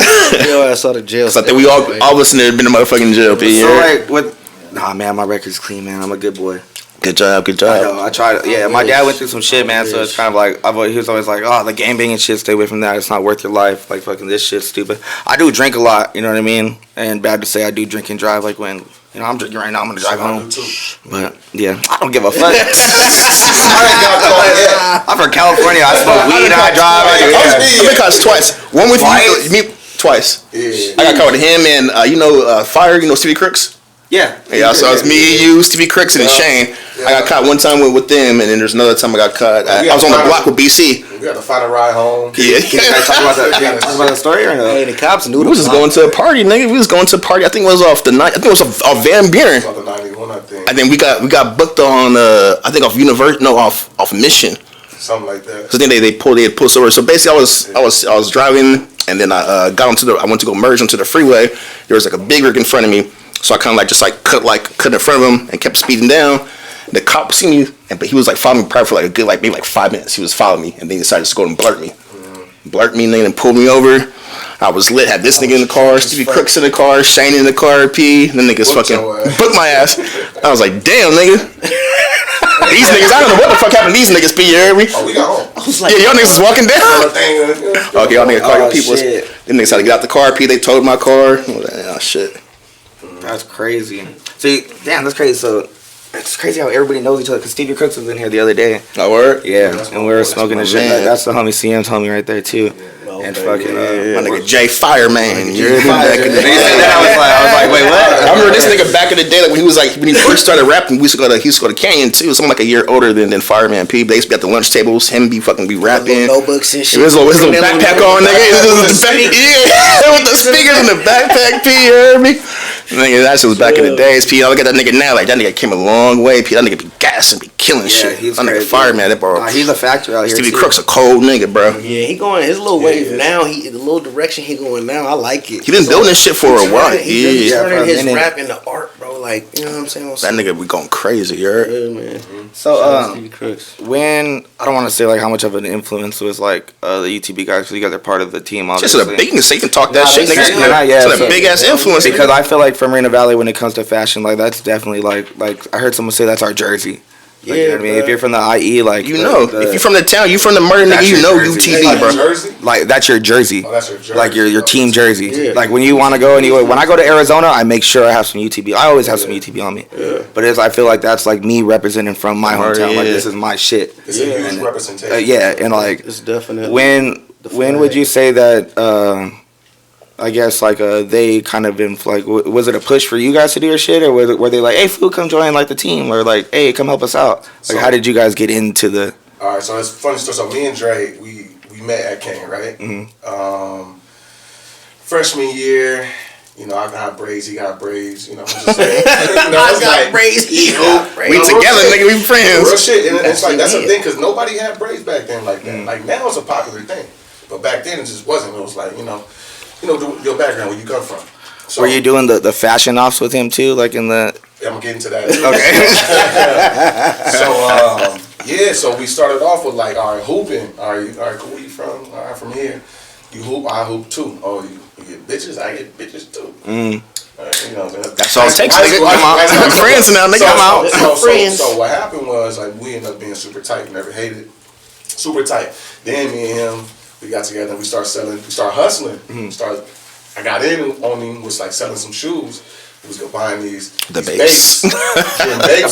Your ass out of jail. So I think we all of us in there been in motherfucking jail. P. So Yeah. like with, nah, man, my record's clean, man. I'm a good boy. Good job. Good I job. know. I tried. Yeah, my dad went through some shit, man. So it's kind of like he was always like, "Oh, the gang banging shit. Stay away from that. It's not worth your life. Like fucking this shit's stupid." I do drink a lot. You know what I mean? And bad to say, I do drink and drive. Like when I'm drinking right now, I'm gonna drive home. But yeah, I don't give a fuck. I'm from California. I smoke weed. I drive. I've been caught twice. One with Twice? me twice. Yeah. I got caught with him and Fire. You know Stevie Crooks. Yeah. Yeah, so it's me, you, Stevie Crooks, and Shane. I got caught one time with them, and then there's another time I got caught. I was on the block with BC. We got to find a ride home. Yeah. Can I talk about that? Can I talk about the story or no? Hey, the cops knew We was just going to a party, nigga. We was going to a party. I think it was off the night. I think it was off Van Buren. It's on the 91, I think. And then we got booked on I think off off Mission. Something like that. So then they pulled us over. So basically I was driving, and then I I went to go merge onto the freeway. There was like a big rig in front of me. So I kind of cut in front of him and kept speeding down. The cop seen me, but he was like following me probably for like a good maybe 5 minutes. He was following me, and then he decided to go and blurt me. Blurt me, nigga, and pulled me over. I was lit. Had this nigga in the car, Stevie Crooks in the car, Shane in the car, P. And then niggas fucking booked my ass. I was like, damn, nigga. These niggas, I don't know what the fuck happened to these niggas, P. You heard me? Oh, we got home. Yeah, y'all niggas was walking down. Okay, y'all niggas call your people. Shit. Them niggas had to get out the car, P. They towed my car. Oh, shit. That's crazy. See, damn, that's crazy. So it's crazy how everybody knows each other. Cause Stevie Crooks was in here the other day. Oh, word? Yeah, and we were smoking and shit. man. That's the homie CM told me right there too. And fucking My nigga Jay Fireman. You heard me back in the day. I was like, wait, what? I remember this nigga back in the day, like when he first started rapping, he used to go to Canyon too. Someone like a year older than Fireman P. They used to be at the lunch tables, him be rapping. notebooks and shit. With his little backpack on, nigga. Yeah, with the speakers in the backpack, P. You heard me? Nigga, that shit was back in the days, P. I look at that nigga now, like that nigga came a long way, P. That nigga be gassing, be killing shit. That nigga Fireman, that bro. He's a factor out here. Stevie too. Crooks a cold nigga, bro. Yeah, he going his little wave now. The little direction he going now. I like it. He been building this shit for a while. He's Yeah, turning his minute. rap into art, bro. Like, you know what I'm saying? that nigga be going crazy, you heard? Yeah, man. So Stevie Crooks. when I don't want to say like how much of an influence was like the UTB guys, because you guys are part of the team. Just Obviously. a big nigga, so you can talk that Nah, shit, they nigga. certainly not, yeah, It's a so- big ass influence, Because I feel like for Marina Valley, when it comes to fashion, like that's definitely like I heard someone say that's our jersey. Like, you know what I mean? If you're from the IE, like you know, if you from the town, you from the murder, nigga, That's you your know jersey. UTB, bro. Jersey? like that's your jersey. Oh, that's your jersey. Like your team jersey. Yeah. Like when you want to go anywhere. When I go to Arizona, I make sure I have some UTB. I always have some UTB on me. Yeah. But I feel like that's like me representing from my hometown. Like this is my shit. It's a huge representation. Yeah, and like It's definitely. when would you say that I guess like they kind of been like, was it a push for you guys to do your shit, or were they like, hey, Food, come join like the team, or like, hey, come help us out? Like, So, how did you guys get into the? All right, so it's a funny story. So me and Dre, we met at King, right? Freshman year, you know, I got braids, he got braids. You know, I'm just saying. You know, I got braids, he got braids. We together, nigga. We friends. Real shit, and it's like that's the thing, because nobody had braids back then like that. Like now it's a popular thing, but back then it just wasn't. It was like your background, where you come from. So, Were you doing the fashion offs with him too, like in the? I'm gonna get into that. Okay. So we started off with like, all right, hooping. All right, cool. Where you from? All right, from here. You hoop, I hoop too. Oh, you get bitches, I get bitches too. You know, That's all it takes, nigga. Come on. Friends now, nigga. Come out. So what happened was, like, we ended up being super tight. We never hated. Super tight. Then me and him, we got together and we started selling. We started hustling. I got in on him, was like selling some shoes. He was buying these babes. Babes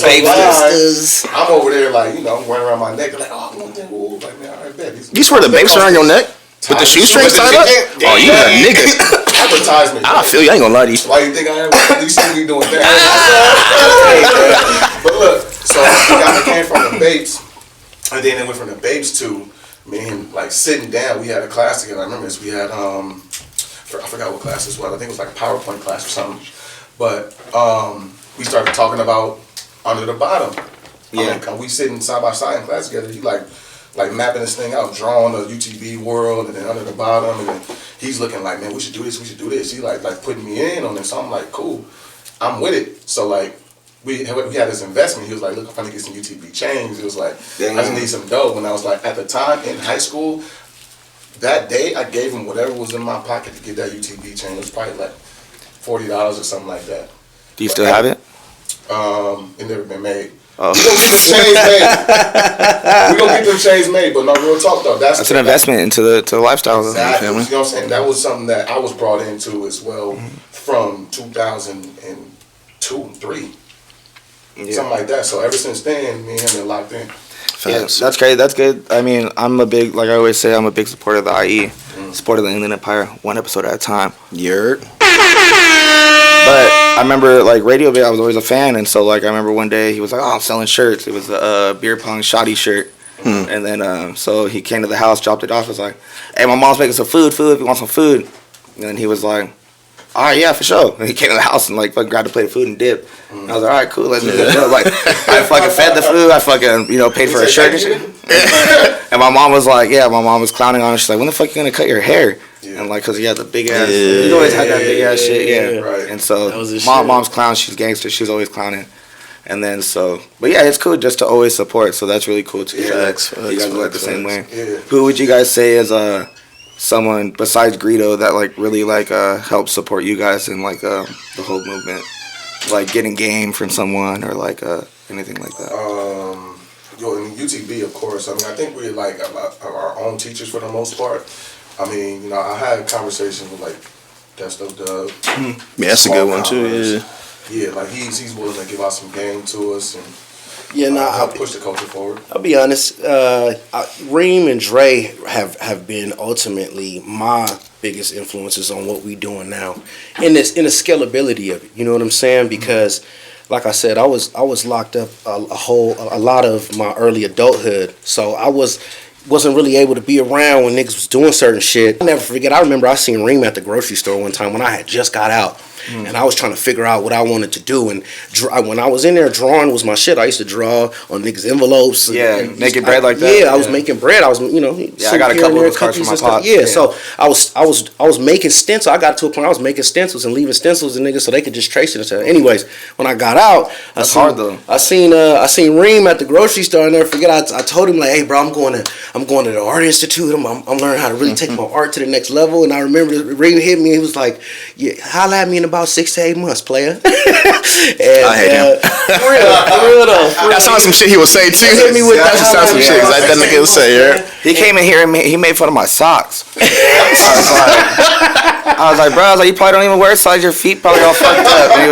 online. I'm over there like, you know, running around my neck. They're like, oh, I'm gonna do like, man, all right, bet. You swear the babes around your neck? With the shoestrings tied up? Oh, you a nigga. Advertisement. I feel you. I ain't gonna lie to you. Why you think I am? You see me doing that? But look, so I came from the Babes, and then it went from the Babes to me and him, like, sitting down. We had a class together. I remember this. We had, I forgot what class this was. I think it was like a PowerPoint class or something. But we started talking about under the bottom. Yeah. We sitting side by side in class together. He like mapping this thing out, drawing the UTB world, and then under the bottom, and then he's looking like, man, we should do this, we should do this. He like putting me in on this. So I'm like, cool, I'm with it. So like we had this investment. He was like, look, I'm trying to get some UTB chains. It was like, I just need some dough. And I was like, at the time in high school, that day I gave him whatever was in my pocket to get that UTB chain. It was probably like $40 or something like that. Do you still have it? It never been made. Oh. We gonna get them chains made. We gonna get them chains made, but no, real talk though. That's an investment into the lifestyle of the exactly. family. You know what I'm saying? That was something that I was brought into as well from 2002 and 3. Something like that. So ever since then, me and him been locked in. Yeah, that's great. That's good. I mean, I'm a big, like I always say, I'm a big supporter of the IE, supporter of the Inland Empire, one episode at a time. Yurt. But I remember, like, Radio Bay, I was always a fan, and so, like, I remember one day he was like, oh, I'm selling shirts. It was a beer pong shoddy shirt. And then, so he came to the house, dropped it off, was like, hey, my mom's making some food, if you want some food. And then he was like, all right, yeah, for sure. And he came to the house and, like, fucking grabbed a plate of food and dip. And I was like, all right, cool, let's do it. Like, I fucking fed the food, I fucking, you know, paid for a shirt and shit. And my mom was like, my mom was clowning on him. She's like, when the fuck you gonna cut your hair? And like, cause he had the big ass, he always had that big ass shit, right. And so, mom's clown, she's gangster, she's always clowning. And then so, but yeah, it's cool just to always support. So that's really cool too. Yeah, you guys are like the same way. Yeah. Who would you guys say is someone besides Greedo that like really like helps support you guys in like the whole movement, like getting game from someone or like anything like that? In UTB, of course. I mean, I think we're like our own teachers for the most part. I mean, you know, I had a conversation with like Desto Dub. Yeah, that's a good one too. Yeah, like he's willing to give out some game to us and help push the culture forward. I'll be honest. Reem and Dre have been ultimately my biggest influences on what we doing now, in the scalability of it. You know what I'm saying? Because, like I said, I was locked up a lot of my early adulthood, so I wasn't really able to be around when niggas was doing certain shit. I'll never forget, I remember I seen Reem at the grocery store one time when I had just got out. And I was trying to figure out what I wanted to do. And when I was in there, drawing was my shit. I used to draw on niggas' envelopes. Yeah, making bread like that. Yeah, I was making bread. I was, you know. Yeah, I got a couple of those cards from my pops. Yeah, so I was making stencils. I got to a point I was making stencils and leaving stencils and niggas so they could just trace it and stuff. Anyways, when I got out, That's hard though. I seen Reem at the grocery store. I never forget. I told him like, hey bro, I'm going to the Art Institute. I'm learning how to really take my art to the next level. And I remember Reem hit me. He was like, yeah, holla at me in about 6 to 8 months, player. And, I hate him. For real though. That sounds some shit he would say too. Hit me with that. That sounds some shit. Like that nigga would say, yeah. He came in here and he made fun of my socks. I was like, bro, you probably don't even wear size. Your feet probably all fucked up. And he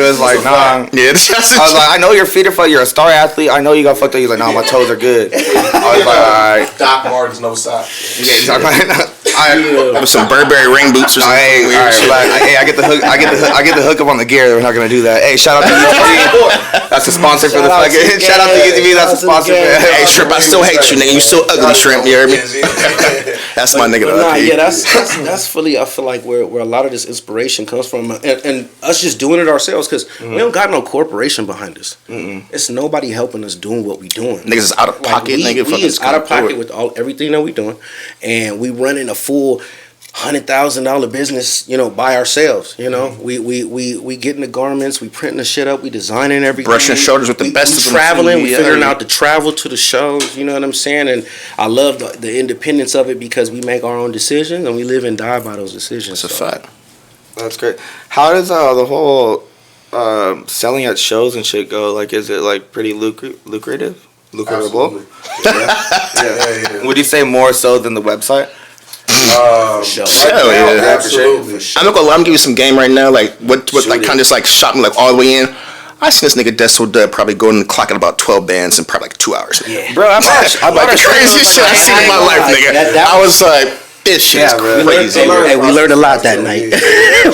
was like, nah. Yeah, I was like, I know your feet are fucked. You're a star athlete. I know you got fucked up. He's like, nah, my toes are good. I was like, all right. Doc Martens, no socks. Yeah, With some Burberry rain boots or something. Hey, all right, relax. Hey, I get the hook. I get the hook up on the gear. We're not gonna do that. Hey, shout out to UTV. That's a sponsor for the fucking. Shout out to UTV. That's a sponsor. Hey, Shrimp, I still hate you, nigga. You still ugly, Shrimp. You hear me? That's my nigga. Nah, yeah, that's fully. I feel like where a lot of this inspiration comes from, and us just doing it ourselves because we don't got no corporation behind us. It's nobody helping us doing what we doing. Niggas is out of pocket. We Nigga, is out of pocket with everything that we doing, and we running a full $100,000 business, by ourselves. We getting the garments, we printing the shit up, we designing everything, brushing shoulders with the best of them. Traveling, we figuring out the travel to the shows. You know what I'm saying? And I love the independence of it because we make our own decisions and we live and die by those decisions. It's a fact. That's great. How does the whole selling at shows and shit go? Like, is it like pretty lucrative? Lucrative? Yeah. Would you say more so than the website? Absolutely. I'm not gonna lie, I'm giving you some game right now. Like what like kind of just like shot me like all the way in. I seen this nigga Desto Dub probably go in the clock at about 12 bands in probably like 2 hours. Yeah. Bro, I bought the craziest shit I've seen in my life, nigga. I was like, this shit is crazy. Hey, we learned a lot that night.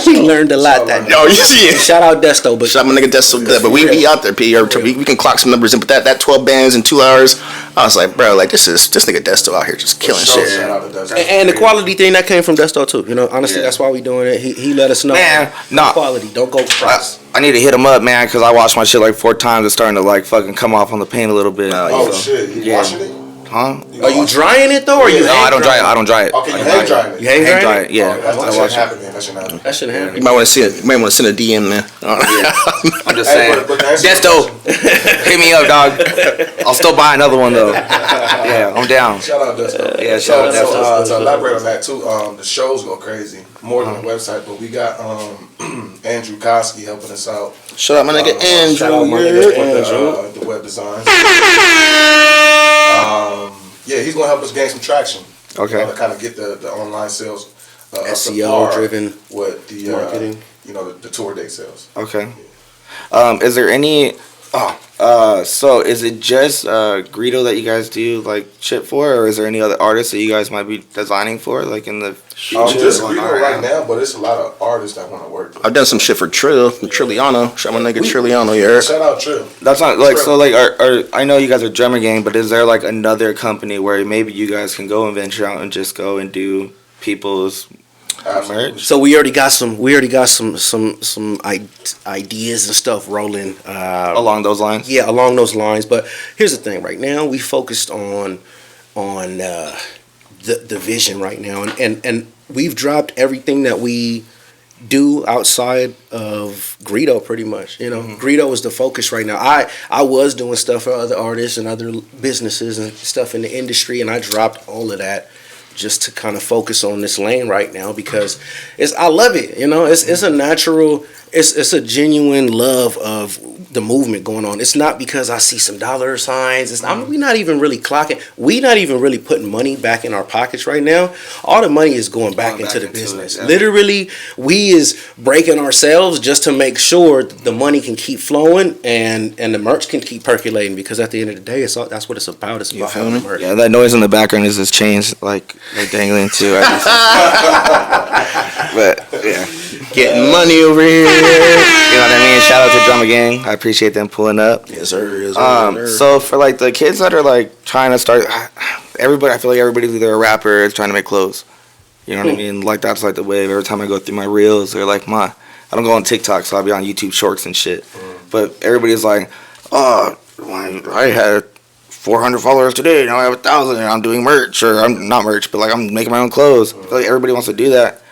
We learned a lot that night. Yo, you see it. Shout out Desto, but shout out my nigga Desto Dub. But we out there, P. We can clock some numbers in. But that 12 bands in 2 hours, I was like, bro, like this nigga Desto out here just killing shit. And the quality thing that came from Desto too. Honestly, that's why we doing it. He let us know. Man, quality. Don't go price. I need to hit him up, man, because I watched my shit like 4 times. It's starting to like fucking come off on the paint a little bit. Shit, you washing it? Huh? Are you drying it though, or you? No, I don't dry it. I don't dry it. Okay, you hang drying it. You hang dry it? Yeah. That shouldn't happen, man. That shouldn't happen. That shouldn't happen. You might want to send. You might want to send a DM, man. I'm just saying. But to answer Desto, hit me up, dog. I'll still buy another one though. Yeah, I'm down. Shout out Desto. Yeah, shout out Desto. To elaborate on that too, the shows go crazy more than the website, but we got Andrew Koski helping us out. Shout out my nigga Andrew. Shout out my nigga Andrew. The web designs. Yeah, he's gonna help us gain some traction. Okay. To kind of get the online sales SEO driven with the marketing. The tour date sales. Okay. Is there any? So is it just Greedo that you guys do like shit for, or is there any other artists that you guys might be designing for, like in the future? Just Greedo right now, but it's a lot of artists that want to work. I've done some shit for Trill, Trilliano. Shout out my nigga Trilliano, you heard? Shout out Trill. That's not like so. Like, are I know you guys are drummer gang, but is there like another company where maybe you guys can go and venture out and just go and do people's merch? So we already got some ideas and stuff rolling Along those lines? Yeah, along those lines. But here's the thing: right now we focused on the vision right now, and we've dropped everything that we do outside of Greedo, pretty much. Greedo is the focus right now. I was doing stuff for other artists and other businesses and stuff in the industry, and I dropped all of that just to kind of focus on this lane right now because I love it. It's a natural, it's a genuine love of the movement going on. It's not because I see some dollar signs. We're not even really clocking. We're not even really putting money back in our pockets right now. All the money is going back into the business. Literally, we is breaking ourselves just to make sure the money can keep flowing and the merch can keep percolating because at the end of the day, that's what it's about. It's about having merch. Yeah, that noise in the background is this chains like they're dangling too. But yeah, getting money over here. You know what I mean? Shout out to Drummer Gang. I appreciate them pulling up. Yes, sir. So for like the kids that are like trying to start, I feel like everybody's either a rapper or trying to make clothes. You know what I mean? Like that's like the wave. Every time I go through my reels, they're like, I don't go on TikTok, so I'll be on YouTube Shorts and shit. But everybody's like, oh, I had 400 followers today, now I have 1,000 and I'm doing merch, or I'm not merch, but like I'm making my own clothes. I feel like everybody wants to do that.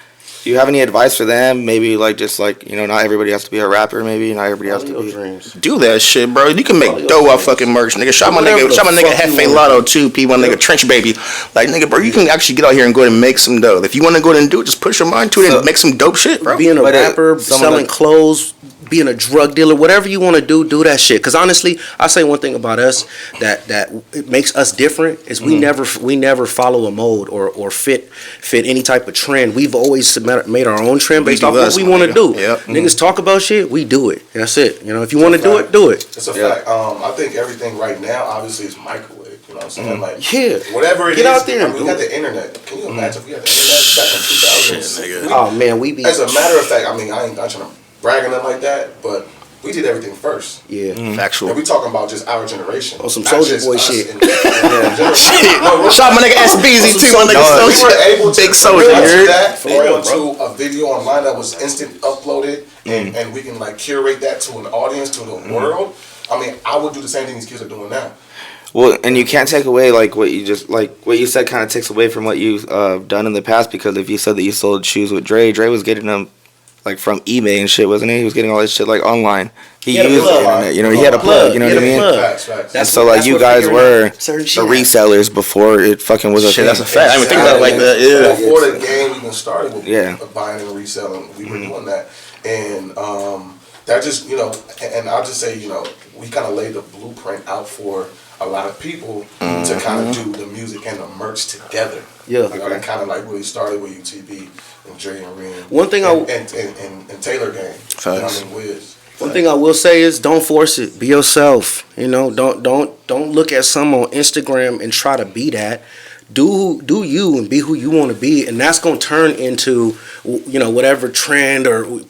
Do you have any advice for them? Maybe like just like, not everybody has to be a rapper, maybe not everybody has to be. Do that shit, bro. You can make dough off fucking merch, nigga. Shout my nigga Hefe Lotto too, P1 nigga Trench Baby. Like nigga, bro, you can actually get out here and go ahead and make some dough. If you want to go ahead and do it, just push your mind to it and make some dope shit, bro. Being a rapper, selling clothes, being a drug dealer, whatever you want to do that shit. Because honestly, I say one thing about us that it makes us different is we never follow a mold or fit any type of trend. We've always made our own trend based off what we want to do. Yep. Niggas talk about shit, we do it. That's it. If you want to do it, do it. It's a fact. I think everything right now obviously is microwave. You know what I'm saying? Like, Yeah. whatever it Get is, out there and we do got it. the internet. Can you imagine if we had the internet back in 2000? Oh man, we be. As a matter of fact, I mean, I ain't trying to brag on them like that, but we did everything first. Yeah, Factual. And we talking about just our generation. On some not Soulja just Boy us shit. in general. Shout my nigga SBZ too, my nigga We were Soulja. able to Big Soulja, put you heard? that For real, onto a video online that was instant uploaded, and we can like curate that to an audience, to the world. I mean, I would do the same thing these kids are doing now. Well, and you can't take away like what you just like what you said. Kind of takes away from what you've done in the past, because if you said that you sold shoes with Dre was getting them like from eBay and shit, wasn't he? He was getting all this shit like online. He had a used the plug. internet, you know. He had a plug, you know what I mean? Facts. And so like That's you what guys figuring were out certain the shit resellers before it fucking was a Shit, thing. that's a fact. I didn't even think about it like that. Yeah. Before the game even started with Yeah. buying and reselling, we were doing that, and that just and I'll just say we kind of laid the blueprint out for a lot of people to kind of do the music and the merch together. Yeah. That kind of like really started with UTB and Dre and Ren. One thing and Taylor Gang. Facts. You know what I mean, Wiz. One thing I will say is don't force it. Be yourself. You know, don't look at some on Instagram and try to be that. Do you and be who you want to be, and that's gonna turn into whatever trend or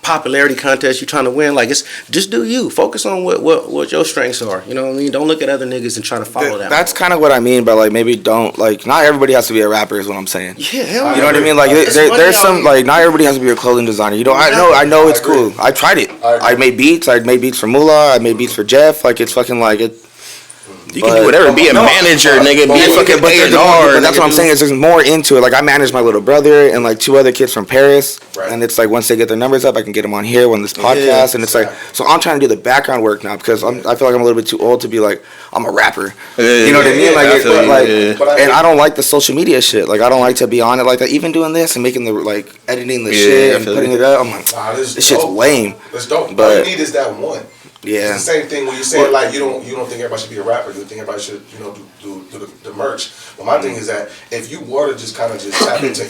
popularity contest you're trying to win. Like, it's just do you. Focus on what your strengths are. You know what I mean? Don't look at other niggas and try to follow that. That's kind of what I mean by like maybe don't like not everybody has to be a rapper is what I'm saying. Yeah, hell You know what I mean? Like there's some like not everybody has to be a clothing designer. You know, I know it's cool. I tried it. I made beats. I made beats for Moolah. I made beats for Jeff. Like it's fucking like it. You can do whatever. Be a manager, nigga. Be a fucking A&R. But that's what I'm saying. Is there's more into it. Like I manage my little brother and like 2 other kids from Paris, Right. and it's like once they get their numbers up, I can get them on here on this podcast, and it's like so I'm trying to do the background work now because I feel like I'm a little bit too old to be like I'm a rapper. You know what I mean? Like, I feel you, and I don't like the social media shit. Like I don't like to be on it like that. Even doing this and making the like editing the shit and putting it up, I'm like this shit's lame. It's dope. But- All you need is that one. Yeah. It's the same thing when you say like you don't think everybody should be a rapper. You think everybody should do the merch. But my thing is that if you were to just kind of just tap into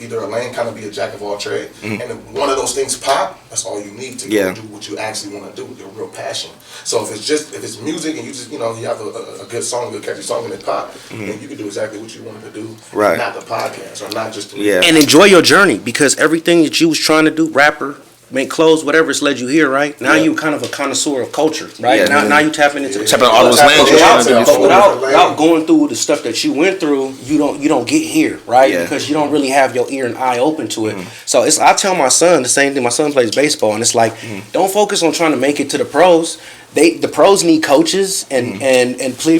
either a lane, kind of be a jack of all trades, and if one of those things pop, that's all you need to go do what you actually want to do with your real passion. So if it's music and you just you have a good song, a good catchy song and it pop, then you can do exactly what you wanted to do. Right. Not the podcast or not just the And enjoy your journey, because everything that you was trying to do, rapper, make clothes, whatever, it's led you here, right? Now you kind of a connoisseur of culture, right? Yeah, now you tapping into Tapping on all those lanes you're trying to do. But without going through the stuff that you went through, you don't get here, right? Yeah. Because you don't really have your ear and eye open to it. So I tell my son the same thing. My son plays baseball, and it's like, don't focus on trying to make it to the pros. The pros need coaches and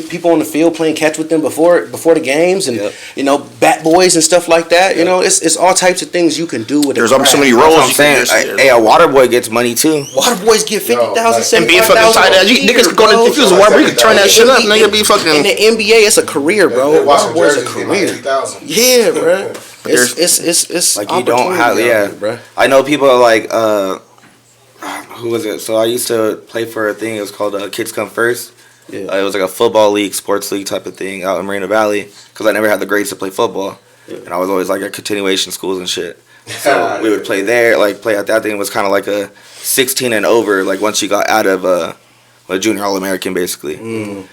people on the field playing catch with them before the games, and bat boys and stuff like that. You know, it's all types of things you can do with. There's a craft. so many That's roles. what I'm saying. Hey, a water boy gets money too. Water boys get 50,000, And be a fucking tight ass. You niggas go to if you was a water, you can turn that shit up. Nigga, be In fucking. the NBA, it's a career, bro. They're Water watching boys a jerseys getting like career. 80,000. Yeah, bro. It's Like you don't have opportunity, bro. I know people are like who was it? So I used to play for a thing. It was called Kids Come First. Yeah. It was like a football league, sports league type of thing out in Marina Valley because I never had the grades to play football, and I was always like at continuation schools and shit. So we would play there, like play at that thing. It was kind of like a 16 and over. Like once you got out of a junior All-American basically.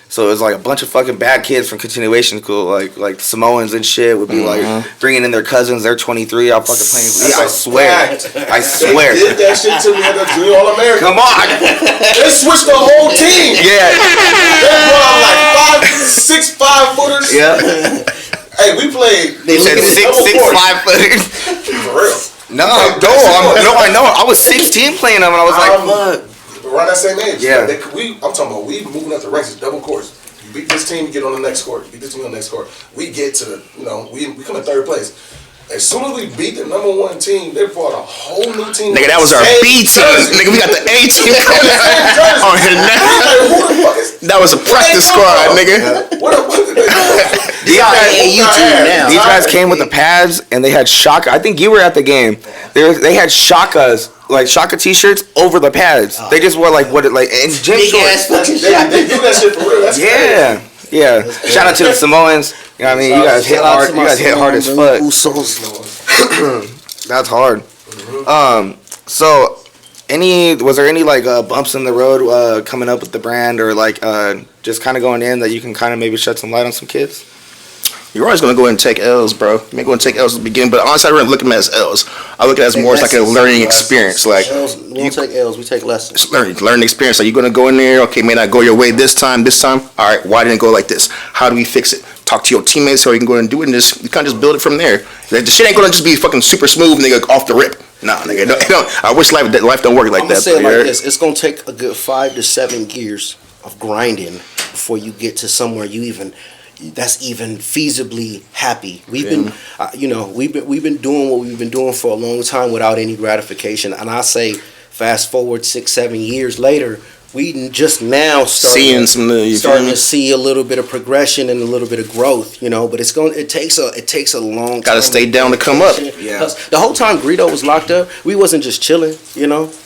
So it was like a bunch of fucking bad kids from continuation school, like Samoans and shit would be like bringing in their cousins. They're 23. I'm fucking playing. Yeah, I swear. I swear. They did that shit till we had the junior All-American. Come on. They switched the whole team. Yeah. They brought like 6 5-footers. Yeah. Hey, we played. They said 6 5 footers. For real. No, I know. I was 16 playing them, and I was like, fuck. Around that same age. Yeah. I'm talking about we moving up the ranks. It's double course. You beat this team, you get on the next court. You beat this team on the next court. We get to we come in 3rd place. As soon as we beat the number 1 team, they brought a whole new team. Nigga, that was our B team. Nigga, we got the A team coming on here now. Who the fuck is That was a practice squad, nigga. what the These guys came with the pads, and they had Shaka. I think you were at the game. They had Shakas, like Shaka t-shirts over the pads. They just wore like and gym shorts. They do that shit for real. That's crazy. Yeah. Shout out to the Samoans. You know what I mean? You guys hit hard. You guys hit hard as fuck. That's hard. So Was there any like bumps in the road coming up with the brand, or like just kind of going in that you can kind of maybe shed some light on some kids? You're always gonna go and take L's, bro. You ain't gonna take L's at the beginning, but honestly, I don't look at them as L's. I look at it as more as like a learning experience. Like L's, we don't take L's, we take lessons. it's learning experience. Like you're gonna go in there, okay, may not go your way this time. All right, why didn't it go like this? How do we fix it? Talk to your teammates so you can go and do it, and just you kind of just build it from there. Like, the shit ain't gonna just be fucking super smooth, nigga, off the rip. Nah, nigga, I wish life don't work like I'm that. gonna say it bro, like this: it's gonna take a good 5 to 7 years of grinding before you get to somewhere that's even feasibly happy. We've been, we've been doing what we've been doing for a long time without any gratification. And I say, fast forward 6-7 years later, we just now starting to see a little bit of progression and a little bit of growth, But it takes a long time. Gotta stay down to come up. Yeah. The whole time Greedo was locked up, we wasn't just chilling,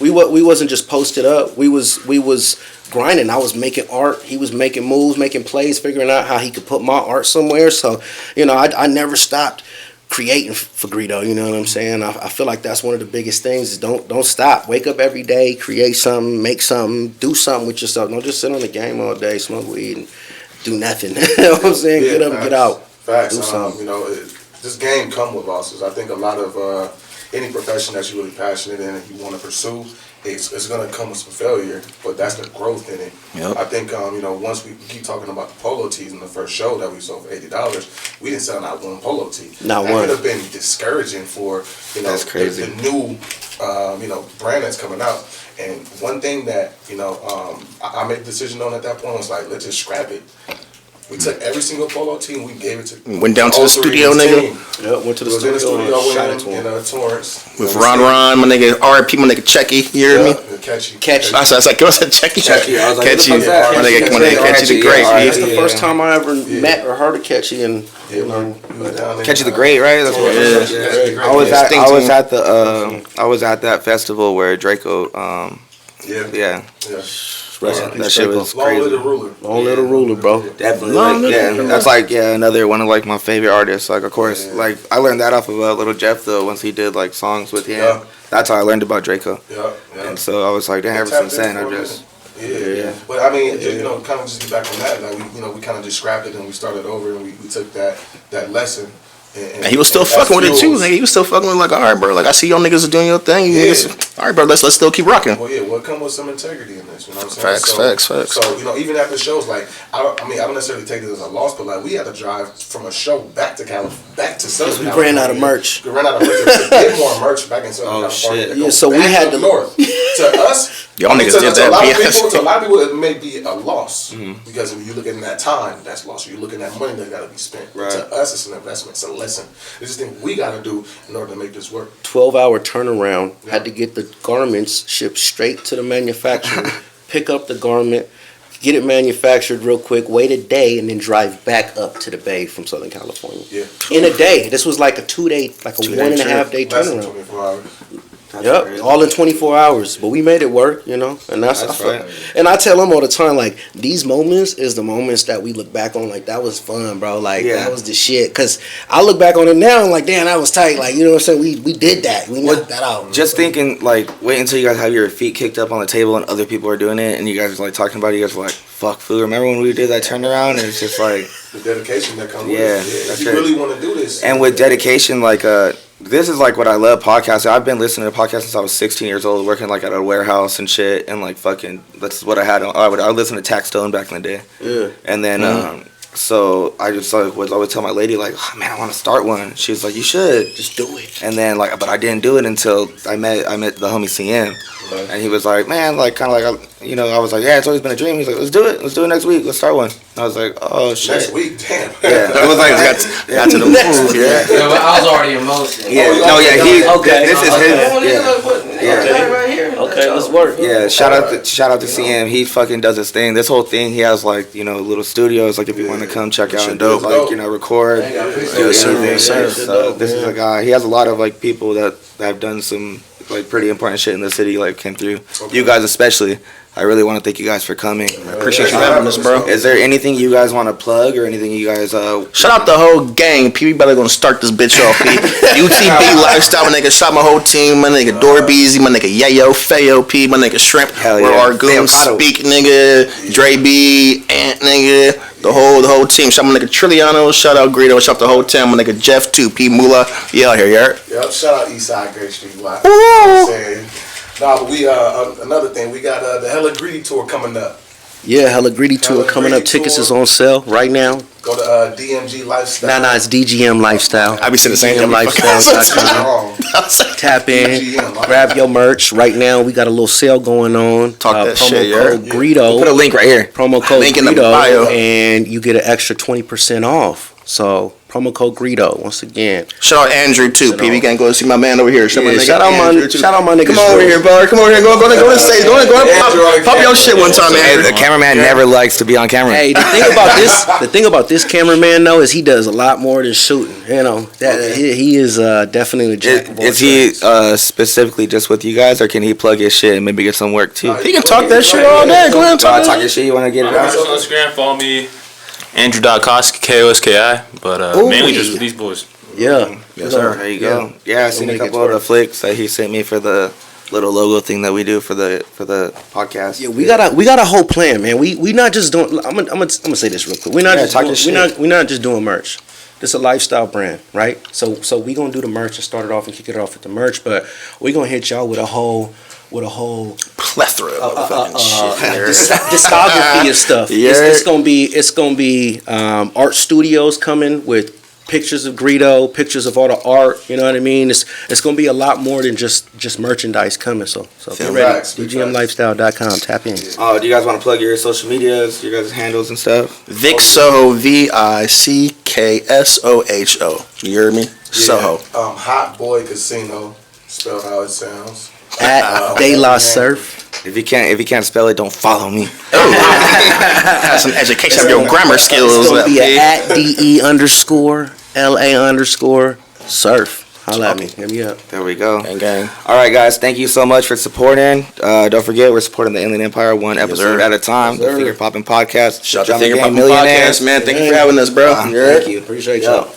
We wasn't just posted up. We was grinding. I was making art. He was making moves, making plays, figuring out how he could put my art somewhere. So, I never stopped creating for Greedo. You know what I'm saying? I feel like that's one of the biggest things. Is don't stop. Wake up every day, create something, make something, do something with yourself. Don't just sit on the game all day, smoke weed, and do nothing. You know what I'm saying? Yeah, get up, get out, facts. do something. This game come with losses. I think a lot of any profession that you're really passionate in and you want to pursue, it's going to come with some failure, but that's the growth in it. Yep. I think, once we keep talking about the polo tees in the first show that we sold for $80, we didn't sell not one polo tee. Not that one. could have been discouraging for, That's crazy. the new, brand that's coming out. And one thing that, I made the decision on at that point was like, let's just scrap it. We took every single polo team, we gave it to. Went down to the studio, nigga. Yep, went to the Was in the studio studio shot it to in him. Torrance. With Ron, my nigga, R.I.P. my nigga Checky. You hear me? Catchy. I was like, what's that Checky? Checky. I was like, Catchy. what the fuck My is that? nigga, Catchy the Great. That's the Yeah. first time I ever met or heard of Catchy, and Catchy the Great, right? That's what it is. Yeah. I was at that festival where Draco. Yeah. That shit was Long crazy. little ruler. long little ruler, bro. Definitely. That's like another one of like my favorite artists. Like of course, like I learned that off of Little Jeff though. Once he did like songs with him, that's how I learned about Draco. Yeah. And so I was like, damn, ever since then I just. Yeah. But I mean, kind of just get back on that. Like we kind of just scrapped it and we started over and we took that lesson. And he was still fucking with it too, nigga. He was still fucking with it, like, all right, bro. Like I see y'all niggas are doing your thing. You niggas, all right, bro. Let's still keep rocking. Well, yeah. Well, come with some integrity in this. You know what I'm saying? Facts. So even after shows, like I don't necessarily take it as a loss, but like we had to drive from a show back to Southern We ran out of merch. We ran out of merch to get more merch back in Southern California. shit. Yeah, so we Back had up to north. To us, Y'all niggas to did a that, lot of BS. people, to a lot of people, it may be a loss because if you're looking at that time, that's lost. Or you're looking at money that got to be spent. Right. To us, it's an investment. It's a lesson. This is the thing we got to do in order to make this work. 12-hour turnaround. Had to get the garments shipped straight to the manufacturer, pick up the garment, get it manufactured real quick, wait a day, and then drive back up to the Bay from Southern California. Yeah. In a day. This was like a 2-day, like a 1.5 day Less than turnaround. 24 hours. Yep, all in 24 hours. But we made it work, and that's right. And I tell them all the time, like, these moments is the moments that we look back on, like, that was fun, bro. Like, that was the shit. Because I look back on it now and, like, damn, that was tight. Like, you know what I'm saying? We did that. We knocked that out. Just thinking, like, wait until you guys have your feet kicked up on the table and other people are doing it, and you guys are like talking about it. You guys are like, "Fuck, fool!" Remember when we did that turnaround? And it's just like The dedication that comes with Yeah, it. Yeah, that's if you right. really want to do this. And with dedication, like, this is like what I love podcasting. I've been listening to podcasts since I was 16 years old, working like at a warehouse and shit, and like fucking, that's what I had. I would listen to Tax Stone back in the day. Yeah. And then, so I just like would always tell my lady like, oh, man, I want to start one. She's like, you should Just do it. And then like, but I didn't do it until I met the homie CM, and he was like, man, like kind of like, I was like, yeah, it's always been a dream. He's like, let's do it next week. Let's start one. And I was like, oh shit. Next week, damn. Yeah, it was like got to the move. Yeah. Yeah, but I was already emotional. Yeah. No, yeah. Okay. This is his. Yeah. Right here. Okay, let's work. Yeah, shout out to CM. He fucking does his thing. This whole thing, he has like little studios. Like if you want to come check out and dope. like record. Yes, sir. So this is a guy. He has a lot of like people that have done some like pretty important shit in the city like came through. You guys especially. I really want to thank you guys for coming. I appreciate you having us, bro. Is there anything you guys want to plug or anything you guys Shout out the whole gang. P. We better gonna start this bitch off. P. UTB Lifestyle, my nigga. Shout my whole team. My nigga Dorbeezy, my nigga Yayo, Fayo P, my nigga Shrimp. Hell Where yeah. our goons speak, nigga. Dre B, Ant, nigga. The whole team. Shout out my nigga Trilliano. Shout out Greedo. Shout out the whole team. My nigga Jeff too. P. Mula. Yeah, out here, yeah. Yep, shout out Eastside Great Street. Why? You know what I'm saying? Nah, but we another thing, we got the Hella Greedy tour coming up. Yeah, Hella Greedy tour coming up. Greedy Tickets tour. is on sale right now. Go to DMG Lifestyle. Nah, it's DGM Lifestyle. I be saying the same thing. DGMlifestyle.com. Tap in, grab your merch. Right now, we got a little sale going on. Talk that promo shit, code yeah. Greedo. put a link right here. Promo code Link in the Greedo, bio. and you get an extra 20% off. So promo code Greedo once again. Shout out Andrew too. P. We can go see my man over here. Shout out my nigga Shout out Andrew, too. my nigga. Come over here, bro. Come over here. Go to the stage. Go to pop your shit one time, Hey, man. the cameraman never likes to be on camera. Hey, the thing about this cameraman though is he does a lot more than shooting. You know that he is definitely a jack of all Is he trades. specifically just with you guys, or can he plug his shit and maybe get some work too? He can talk that shit all day. Go ahead and talk Talk your shit. You want to get it On out? Instagram, follow me, Andrew.Koski, Koski, but mainly just with these boys. Yeah. Yes, sir. There you go. Yeah, I seen a make it couple of the work. flicks that he sent me for the little logo thing that we do for the podcast. Yeah, we got a whole plan, man. We not just doing. I'm gonna say this real quick. We're not Yeah, just talk doing, your shit. we're not just doing merch. This is a lifestyle brand, right? So we gonna do the merch and start it off and kick it off with the merch, but we gonna hit y'all with a whole Plethora of fucking shit. discography of stuff. Yeah. It's gonna be art studios coming with pictures of Greedo, pictures of all the art. You know what I mean? It's gonna be a lot more than just merchandise coming. So get ready. Facts, big DGMlifestyle.com. Tap in. Oh, do you guys want to plug your social medias, your guys' handles and stuff? VickSoHo, VickSoHo. You heard me? Soho. Hot Boy Casino, spelled how it sounds. At De La Surf. If you can't spell it, don't follow me. Have some education of your grammar skills. It's gonna be at DE_LA_surf. Holla at me. Hit me up. There we go. Gang. All right, guys. Thank you so much for supporting. Don't forget, we're supporting the Inland Empire one episode at a time. The Finger Popping Podcast. Shout out to Drama Finger Game Popping Millionaires. Podcast, man. Thank you for having us, bro. Thank you. Appreciate Yo. y'all.